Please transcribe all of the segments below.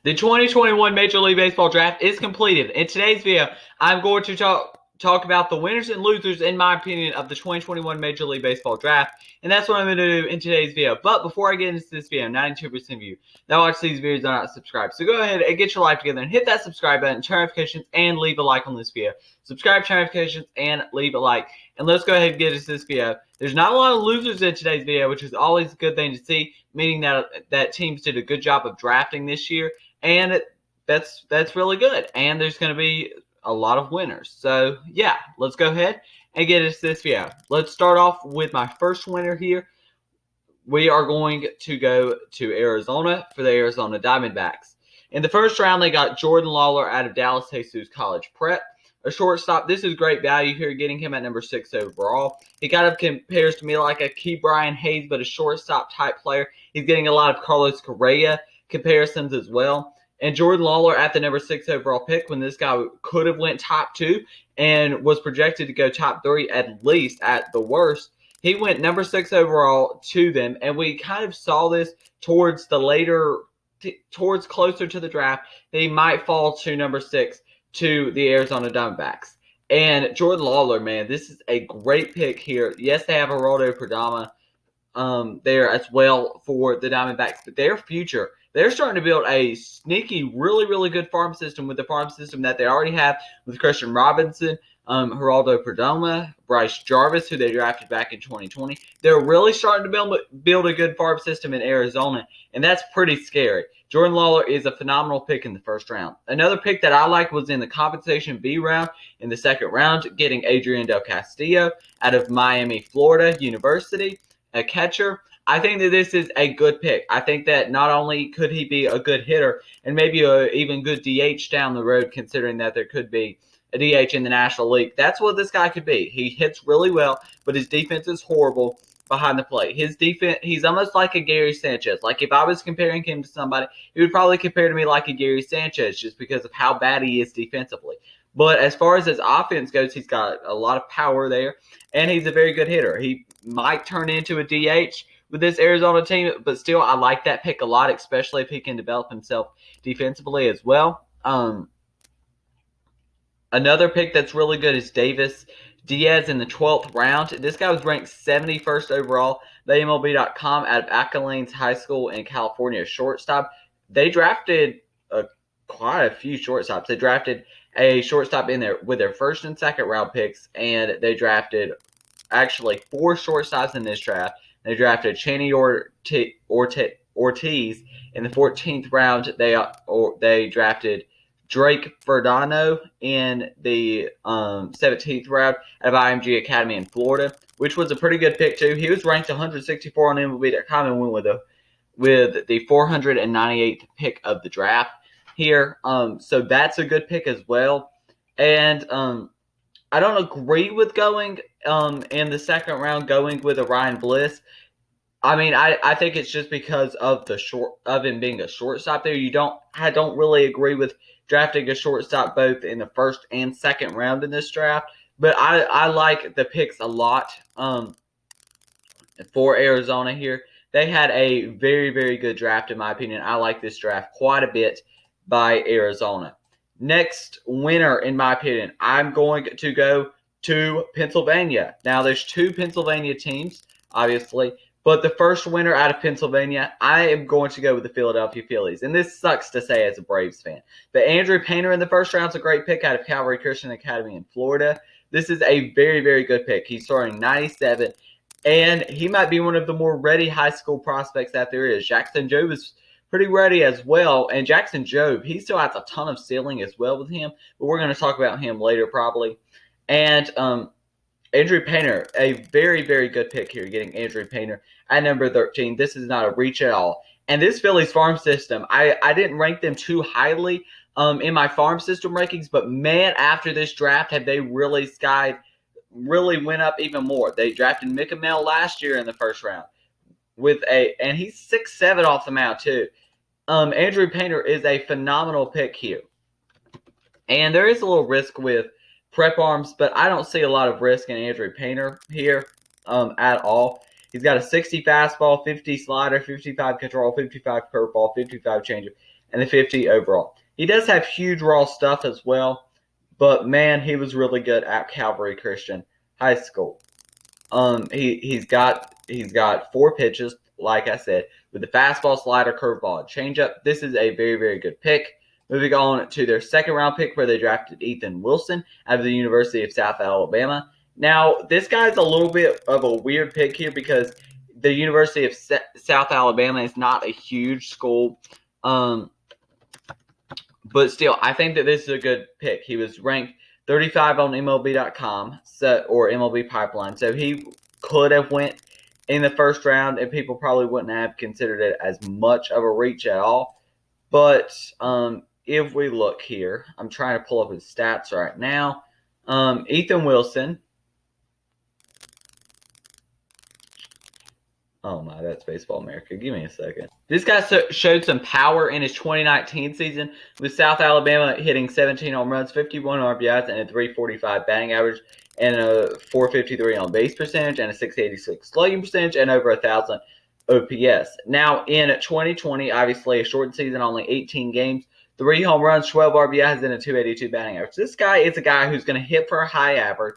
The 2021 Major League Baseball draft is completed. In today's video, I'm going to talk about the winners and losers, in my opinion, of the 2021 Major League Baseball draft. And that's what I'm going to do in today's video. But before I get into this video, 92% of you that watch these videos are not subscribed. So go ahead and get your life together and hit that subscribe button, turn notifications, and leave a like on this video. Subscribe, turn notifications, and leave a like. And let's go ahead and get into this video. There's not a lot of losers in today's video, which is always a good thing to see, meaning that teams did a good job of drafting this year. And that's really good. And there's going to be a lot of winners. So, yeah, let's go ahead and get into this video. Let's start off with my first winner here. We are going to go to Arizona for the Arizona Diamondbacks. In the first round, they got Jordan Lawler out of Dallas Jesus College Prep. A shortstop. This is great value here, getting him at number 6 overall. He kind of compares to me like a Key Brian Hayes, but a shortstop type player. He's getting a lot of Carlos Correa comparisons as well. And Jordan Lawler at the number 6 overall pick, when this guy could have went top 2 and was projected to go top 3 at least at the worst, he went number 6 overall to them. And we kind of saw this towards closer to the draft, that he might fall to number 6 to the Arizona Diamondbacks. And Jordan Lawler, man, this is a great pick here. Yes, they have Geraldo Perdomo there as well for the Diamondbacks, but their future, they're starting to build a sneaky, really, really good farm system with the farm system that they already have with Christian Robinson, Geraldo Perdomo, Bryce Jarvis, who they drafted back in 2020. They're really starting to build a good farm system in Arizona, and that's pretty scary. Jordan Lawler is a phenomenal pick in the first round. Another pick that I like was in the compensation B round in the second round, getting Adrian Del Castillo out of Miami, Florida University, a catcher. I think that this is a good pick. I think that not only could he be a good hitter and maybe a even good DH down the road, considering that there could be a DH in the National League. That's what this guy could be. He hits really well, but his defense is horrible behind the plate. His defense, he's almost like a Gary Sanchez. Like if I was comparing him to somebody, he would probably compare to me like a Gary Sanchez just because of how bad he is defensively. But as far as his offense goes, he's got a lot of power there, and he's a very good hitter. He might turn into a DH with this Arizona team, but still, I like that pick a lot, especially if he can develop himself defensively as well. Another pick that's really good is Davis Diaz in the 12th round. This guy was ranked 71st overall by MLB.com out of Acalanes High School in California, shortstop. They drafted quite a few shortstops. They drafted a shortstop in there with their first and second round picks, and they drafted actually 4 shortstops in this draft. They drafted Channy Ortiz in the 14th round. They drafted Drake Verdano in the 17th round out of IMG Academy in Florida, which was a pretty good pick too. He was ranked 164 on MLB.com and went with the 498th pick of the draft here. So that's a good pick as well. And I don't agree with going in the second round, going with a Ryan Bliss. I mean, I think it's just because of him being a shortstop there. I don't really agree with drafting a shortstop both in the first and second round in this draft. But I like the picks a lot for Arizona here. They had a very, very good draft, in my opinion. I like this draft quite a bit by Arizona. Next winner, in my opinion, I'm going to go to Pennsylvania. Now, there's 2 Pennsylvania teams, obviously, but the first winner out of Pennsylvania, I am going to go with the Philadelphia Phillies. And this sucks to say as a Braves fan. But Andrew Painter in the first round is a great pick out of Calvary Christian Academy in Florida. This is a very, very good pick. He's starting 97, and he might be one of the more ready high school prospects that there is. Jackson Jobe is pretty ready as well. And Jackson Jobe, he still has a ton of ceiling as well with him, but we're going to talk about him later probably. And Andrew Painter, a very, very good pick here, getting Andrew Painter at number 13. This is not a reach at all. And this Phillies farm system, I didn't rank them too highly in my farm system rankings, but man, after this draft, have they really went up even more. They drafted Mick Amell last year in the first round and he's 6'7" off the mound too. Andrew Painter is a phenomenal pick here. And there is a little risk with prep arms, but I don't see a lot of risk in Andrew Painter here at all. He's got a 60 fastball, 50 slider, 55 control, 55 curveball, 55 changeup, and the 50 overall. He does have huge raw stuff as well, but man, he was really good at Calvary Christian High School. He's got 4 pitches, like I said, with the fastball, slider, curveball, and changeup. This is a very, very good pick. Moving on to their second round pick, where they drafted Ethan Wilson out of the University of South Alabama. Now, this guy's a little bit of a weird pick here because the University of South Alabama is not a huge school. But still, I think that this is a good pick. He was ranked 35 on MLB.com or MLB Pipeline, so he could have went in the first round, and people probably wouldn't have considered it as much of a reach at all. But if we look here, I'm trying to pull up his stats right now. Ethan Wilson. Oh my, that's Baseball America. Give me a second. This guy showed some power in his 2019 season with South Alabama hitting 17 home runs, 51 RBIs, and a 345 batting average, and a 453 on base percentage, and a 686 slugging percentage, and over 1,000 OPS. Now, in 2020, obviously a shortened season, only 18 games, 3 home runs, 12 RBIs, and a 282 batting average. This guy is a guy who's going to hit for a high average.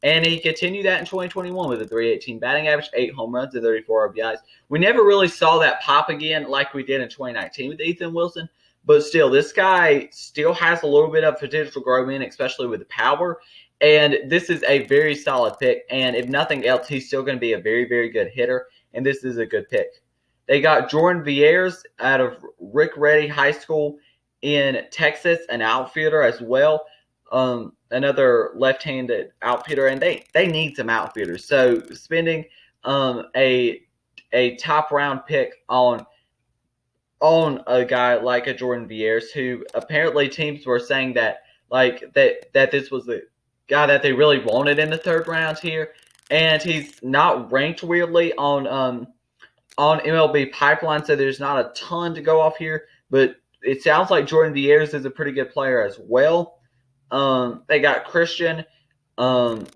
And he continued that in 2021 with a 318 batting average, 8 home runs, and 34 RBIs. We never really saw that pop again like we did in 2019 with Ethan Wilson. But still, this guy still has a little bit of potential to grow in, especially with the power. And this is a very solid pick. And if nothing else, he's still going to be a very, very good hitter. And this is a good pick. They got Jordan Vieres out of Rick Reddy High School in Texas, an outfielder as well. Another left-handed outfielder, and they need some outfielders. So spending a top round pick on a guy like a Jordan Vieres, who apparently teams were saying that this was the guy that they really wanted in the third round here, and he's not ranked weirdly on MLB Pipeline, so there's not a ton to go off here, but it sounds like Jordan Vieres is a pretty good player as well. They got Christian McGuan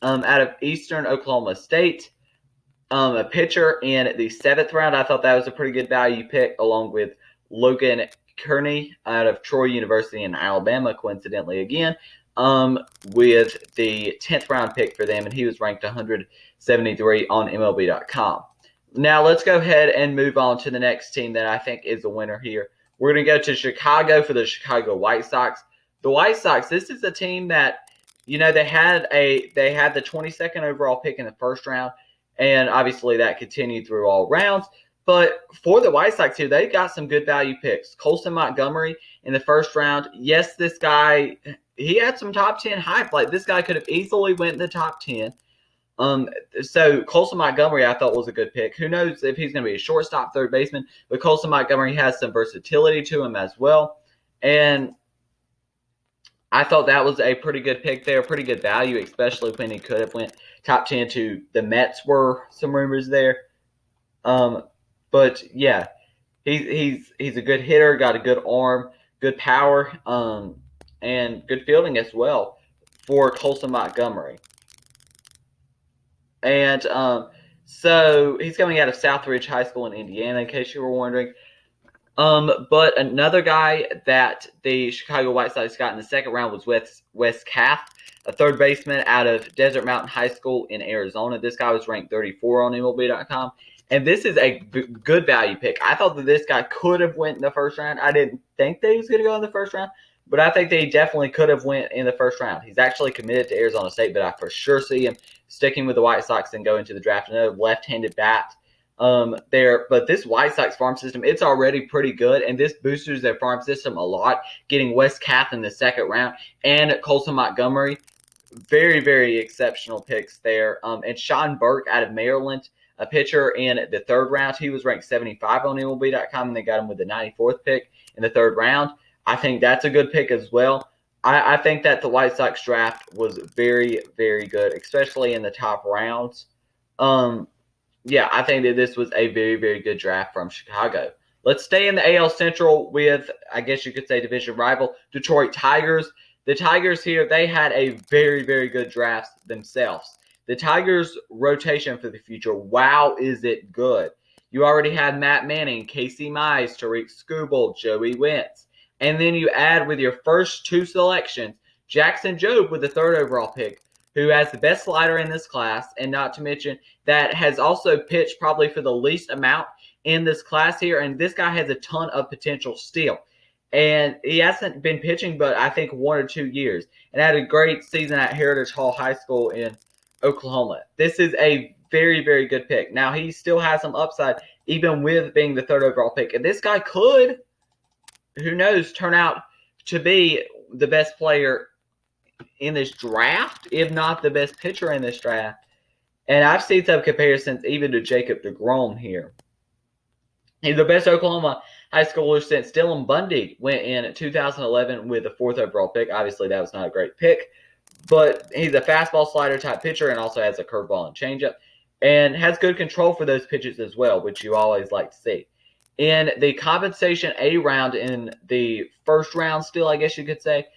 out of Eastern Oklahoma State, a pitcher in the 7th round. I thought that was a pretty good value pick, along with Logan Kearney out of Troy University in Alabama, coincidentally again, with the 10th round pick for them, and he was ranked 173 on MLB.com. Now let's go ahead and move on to the next team that I think is a winner here. We're going to go to Chicago for the Chicago White Sox. The White Sox, this is a team that, they had the 22nd overall pick in the first round, and obviously that continued through all rounds. But for the White Sox here, they got some good value picks. Colson Montgomery in the first round. Yes, this guy, he had some top 10 hype. Like, this guy could have easily went in the top 10. So Colson Montgomery, I thought, was a good pick. Who knows if he's going to be a shortstop, third baseman, but Colson Montgomery has some versatility to him as well. And I thought that was a pretty good pick there, pretty good value, especially when he could have went top 10 to the Mets, were some rumors there. But yeah, he's a good hitter, got a good arm, good power, and good fielding as well for Colson Montgomery. And so he's coming out of Southridge High School in Indiana, in case you were wondering. But another guy that the Chicago White Sox got in the second round was Wes Kath, a third baseman out of Desert Mountain High School in Arizona. This guy was ranked 34 on MLB.com. And this is a good value pick. I thought that this guy could have went in the first round. I didn't think that he was going to go in the first round, but I think that he definitely could have went in the first round. He's actually committed to Arizona State, but I for sure see him sticking with the White Sox and going to the draft. Another left-handed bat there. But this White Sox farm system, it's already pretty good, and this boosters their farm system a lot, getting Wes Kath in the second round and Colson Montgomery. Very, very exceptional picks there. And Sean Burke out of Maryland, a pitcher in the third round. He was ranked 75 on MLB.com, and they got him with the 94th pick in the third round. I think that's a good pick as well. I think that the White Sox draft was very, very good, especially in the top rounds. Yeah, I think that this was a very, very good draft from Chicago. Let's stay in the AL Central with, I guess you could say, division rival, Detroit Tigers. The Tigers here, they had a very, very good draft themselves. The Tigers' rotation for the future, wow, is it good. You already had Matt Manning, Casey Mize, Tariq Skubal, Joey Wentz. And then you add with your first two selections, Jackson Jobe with the third overall pick, who has the best slider in this class, and not to mention that has also pitched probably for the least amount in this class here. And this guy has a ton of potential still. And he hasn't been pitching but I think 1 or 2 years, and had a great season at Heritage Hall High School in Oklahoma. This is a very, very good pick. Now, he still has some upside, even with being the third overall pick. And this guy could, who knows, turn out to be the best player in this draft, if not the best pitcher in this draft. And I've seen some comparisons even to Jacob deGrom here. He's the best Oklahoma high schooler since Dylan Bundy went in 2011 with the fourth overall pick. Obviously, that was not a great pick, but he's a fastball slider type pitcher and also has a curveball and changeup, and has good control for those pitches as well, which you always like to see. In the compensation A round, in the first round still, I guess you could say,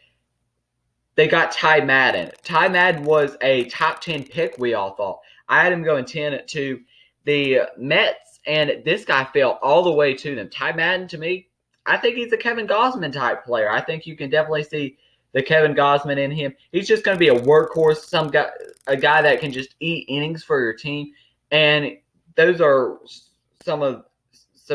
they got Ty Madden. Ty Madden was a top 10 pick, we all thought. I had him going 10 to the Mets, and this guy fell all the way to them. Ty Madden, to me, I think he's a Kevin Gausman type player. I think you can definitely see the Kevin Gausman in him. He's just going to be a workhorse, a guy that can just eat innings for your team. And those are some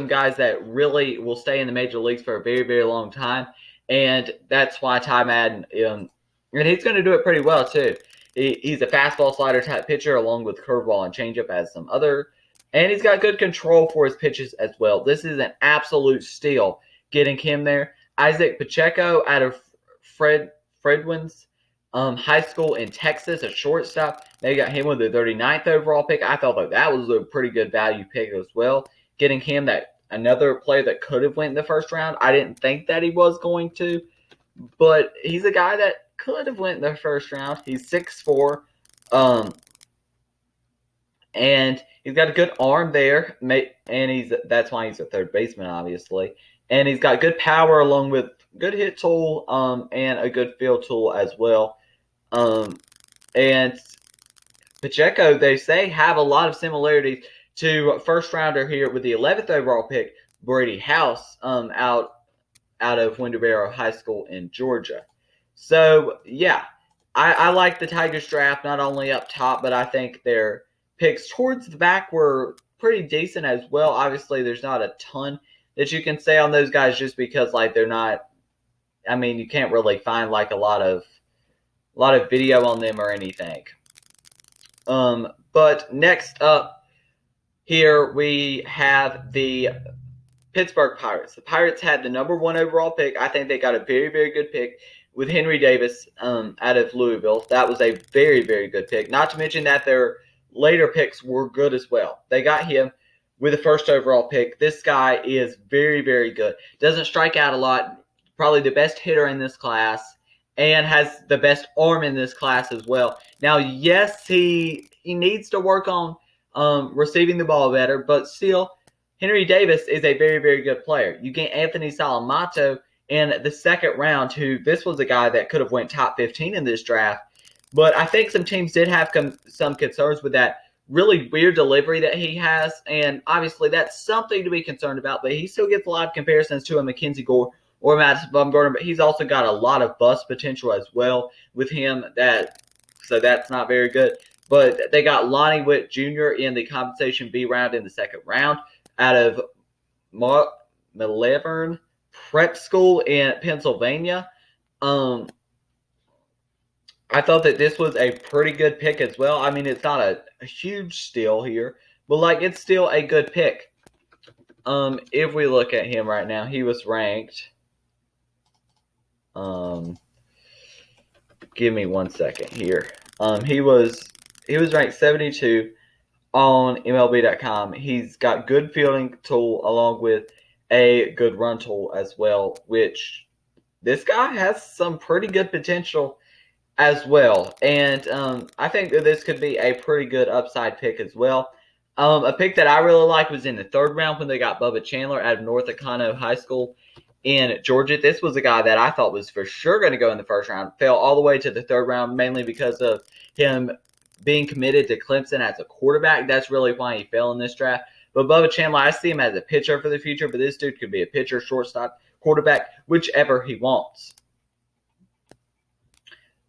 guys that really will stay in the major leagues for a very, very long time. And that's why Ty Madden, and he's going to do it pretty well too. He's a fastball slider type pitcher along with curveball and changeup as some other. And he's got good control for his pitches as well. This is an absolute steal getting him there. Isaac Pacheco out of Fredwin's High School in Texas, a shortstop. They got him with the 39th overall pick. I thought that was a pretty good value pick as well. Getting him, that another player that could have went in the first round. I didn't think that he was going to, but he's a guy that could have went in the first round. He's 6'4", and he's got a good arm there, and that's why he's a third baseman, obviously. And he's got good power along with good hit tool, and a good field tool as well. And Pacheco, they say, have a lot of similarities to first rounder here with the 11th overall pick, Brady House, out of Window Barrow High School in Georgia. So, yeah, I like the Tigers draft, not only up top, but I think their picks towards the back were pretty decent as well. Obviously, there's not a ton that you can say on those guys just because, like, they're not, I mean, you can't really find, like, a lot of video on them or anything. But next up here we have the Pittsburgh Pirates. The Pirates had the number 1 overall pick. I think they got a very, very good pick with Henry Davis out of Louisville. That was a very, very good pick. Not to mention that their later picks were good as well. They got him with the first overall pick. This guy is very, very good. Doesn't strike out a lot. Probably the best hitter in this class, and has the best arm in this class as well. Now, yes, he needs to work on receiving the ball better, but still, Henry Davis is a very, very good player. You get Anthony Salamato in the second round, who this was a guy that could have went top 15 in this draft. But I think some teams did have some concerns with that really weird delivery that he has, and obviously that's something to be concerned about, but he still gets a lot of comparisons to a Mackenzie Gore or Matt Bumgarner, but he's also got a lot of bust potential as well with him, so that's not very good. But they got Lonnie Witt Jr. in the compensation B round in the second round out of Malvern Prep School in Pennsylvania. I thought that this was a pretty good pick as well. I mean, it's not a huge steal here, but like it's still a good pick. If we look at him right now, he was ranked. Give me 1 second here. He was ranked 72 on MLB.com. He's got good fielding tool along with a good run tool as well, which this guy has some pretty good potential as well. And I think that this could be a pretty good upside pick as well. A pick that I really liked was in the third round when they got Bubba Chandler out of North Econo High School in Georgia. This was a guy that I thought was for sure going to go in the first round. Fell all the way to the third round, mainly because of him being committed to Clemson as a quarterback. That's really why he fell in this draft. But Bubba Chandler, I see him as a pitcher for the future, but this dude could be a pitcher, shortstop, quarterback, whichever he wants.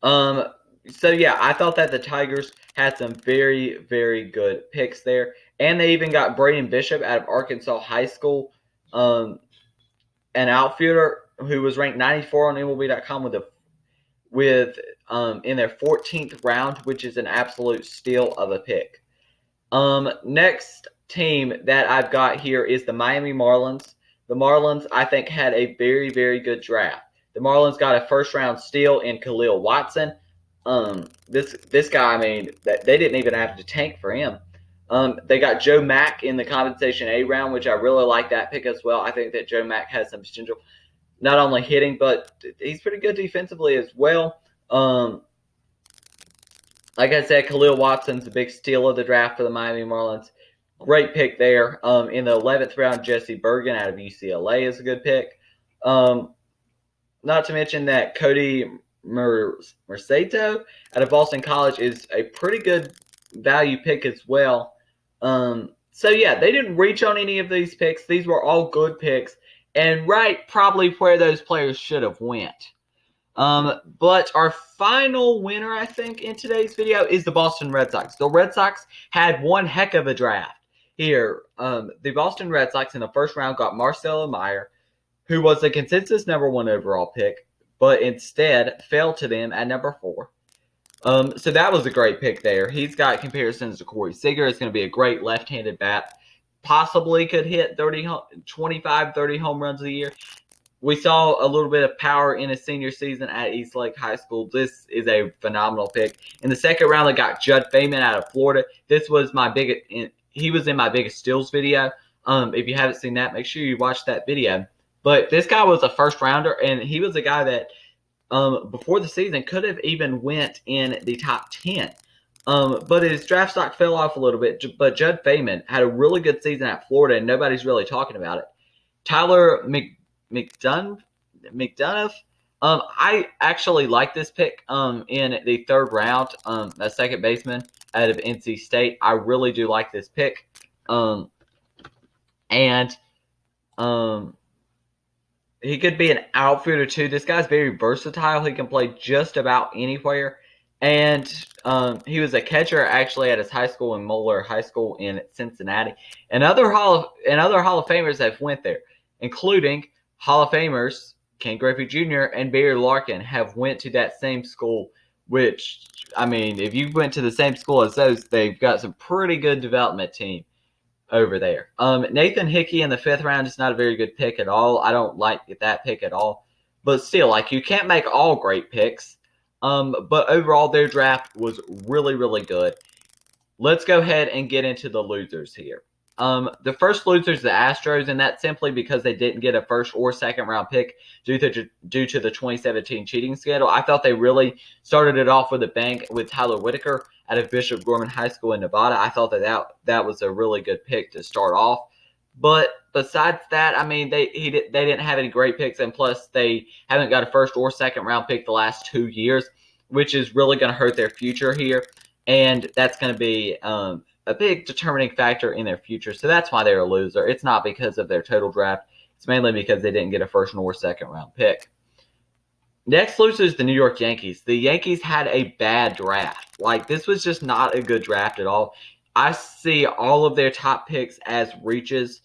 So yeah, I thought that the Tigers had some very, very good picks there. And they even got Braden Bishop out of Arkansas High School, an outfielder who was ranked 94 on MLB.com with in their 14th round, which is an absolute steal of a pick. Next team that I've got here is the Miami Marlins. The Marlins, I think, had a very, very good draft. The Marlins got a first-round steal in Khalil Watson. This guy, I mean, they didn't even have to tank for him. They got Joe Mack in the compensation A round, which I really like that pick as well. I think that Joe Mack has some potential, not only hitting, but he's pretty good defensively as well. Like I said, Khalil Watson's a big steal of the draft for the Miami Marlins. Great pick there. In the 11th round, Jesse Bergen out of UCLA is a good pick. Not to mention that Cody Merceto out of Boston College is a pretty good value pick as well. So yeah, they didn't reach on any of these picks. These were all good picks, and right probably where those players should have went. But our final winner, I think, in today's video is the Boston Red Sox. The Red Sox had one heck of a draft here. The Boston Red Sox in the first round got Marcelo Meyer, who was a consensus #1 overall pick, but instead fell to them at #4. So that was a great pick there. He's got comparisons to Corey Seager. It's going to be a great left-handed bat. Possibly could hit 25, 30 home runs a year. We saw a little bit of power in his senior season at Eastlake High School. This is a phenomenal pick. In the second round, they got Judd Feynman out of Florida. This was my biggest. He was in my biggest steals video. If you haven't seen that, make sure you watch that video. But this guy was a first rounder, and he was a guy that before the season could have even went in the top 10. But his draft stock fell off a little bit. But Judd Feynman had a really good season at Florida, and nobody's really talking about it. Tyler McDonough. I actually like this pick in the third round, a second baseman out of NC State. I really do like this pick. He could be an outfielder too. This guy's very versatile. He can play just about anywhere. And he was a catcher actually at his high school in Moeller High School in Cincinnati. And other Hall of Famers have went there, including Hall of Famers Ken Griffey Jr. and Barry Larkin have went to that same school, which, I mean, if you went to the same school as those, they've got some pretty good development team over there. Nathan Hickey in the 5th round is not a very good pick at all. I don't like that pick at all. But still, like, you can't make all great picks. But overall, their draft was really, really good. Let's go ahead and get into the losers here. The first loser is the Astros, and that's simply because they didn't get a first or second round pick due to the 2017 cheating scandal. I thought they really started it off with a bang with Tyler Whitaker out of Bishop Gorman High School in Nevada. I thought that was a really good pick to start off. But besides that, I mean, they didn't have any great picks, and plus they haven't got a first or second round pick the last 2 years, which is really going to hurt their future here, and that's going to be a big determining factor in their future. So that's why they're a loser. It's not because of their total draft. It's mainly because they didn't get a first nor second round pick. Next loser is the New York Yankees. The Yankees had a bad draft. Like, this was just not a good draft at all. I see all of their top picks as reaches,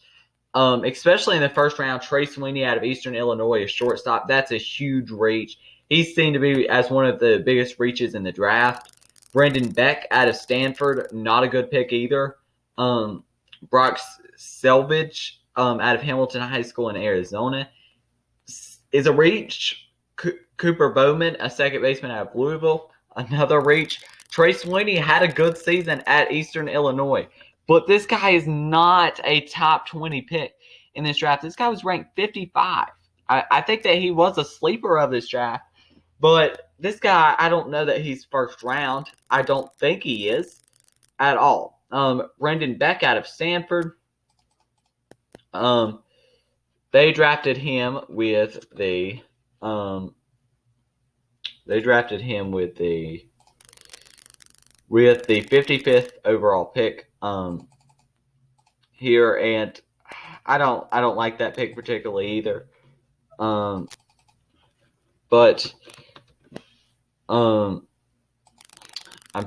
especially in the first round. Trey Sweeney out of Eastern Illinois, a shortstop. That's a huge reach. He's seen to be as one of the biggest reaches in the draft. Brendan Beck out of Stanford, not a good pick either. Brock Selvage out of Hamilton High School in Arizona is a reach. Cooper Bowman, a second baseman out of Louisville, another reach. Trey Sweeney had a good season at Eastern Illinois, but this guy is not a top 20 pick in this draft. This guy was ranked 55. I think that he was a sleeper of this draft, but this guy, I don't know that he's first round. I don't think he is at all. Brendan Beck out of Stanford. They drafted him with the 55th overall pick. here, and I don't like that pick particularly either. But I'm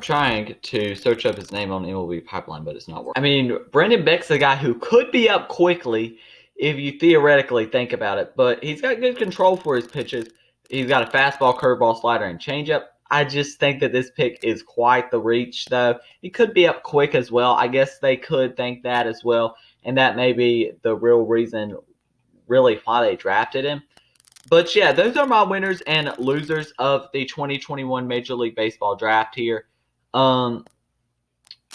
trying to search up his name on MLB Pipeline, but it's not working. I mean, Brendan Beck's a guy who could be up quickly if you theoretically think about it, but he's got good control for his pitches. He's got a fastball, curveball, slider, and changeup. I just think that this pick is quite the reach, though. He could be up quick as well. I guess they could think that as well, and that may be the real reason, really, why they drafted him. But yeah, those are my winners and losers of the 2021 Major League Baseball draft here.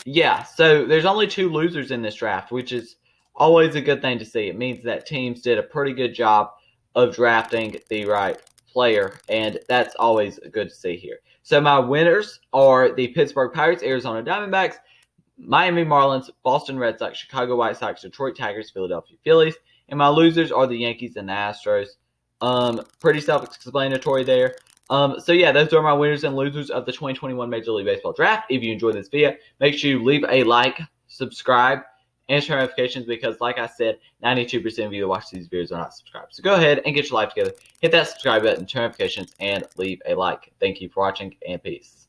Yeah, so there's only 2 losers in this draft, which is always a good thing to see. It means that teams did a pretty good job of drafting the right player, and that's always good to see here. So my winners are the Pittsburgh Pirates, Arizona Diamondbacks, Miami Marlins, Boston Red Sox, Chicago White Sox, Detroit Tigers, Philadelphia Phillies, and my losers are the Yankees and the Astros. Pretty self-explanatory there. So yeah, those are my winners and losers of the 2021 Major League Baseball Draft. If you enjoyed this video, make sure you leave a like, subscribe, and turn notifications because, like I said, 92% of you that watch these videos are not subscribed. So go ahead and get your life together. Hit that subscribe button, turn notifications, and leave a like. Thank you for watching, and peace.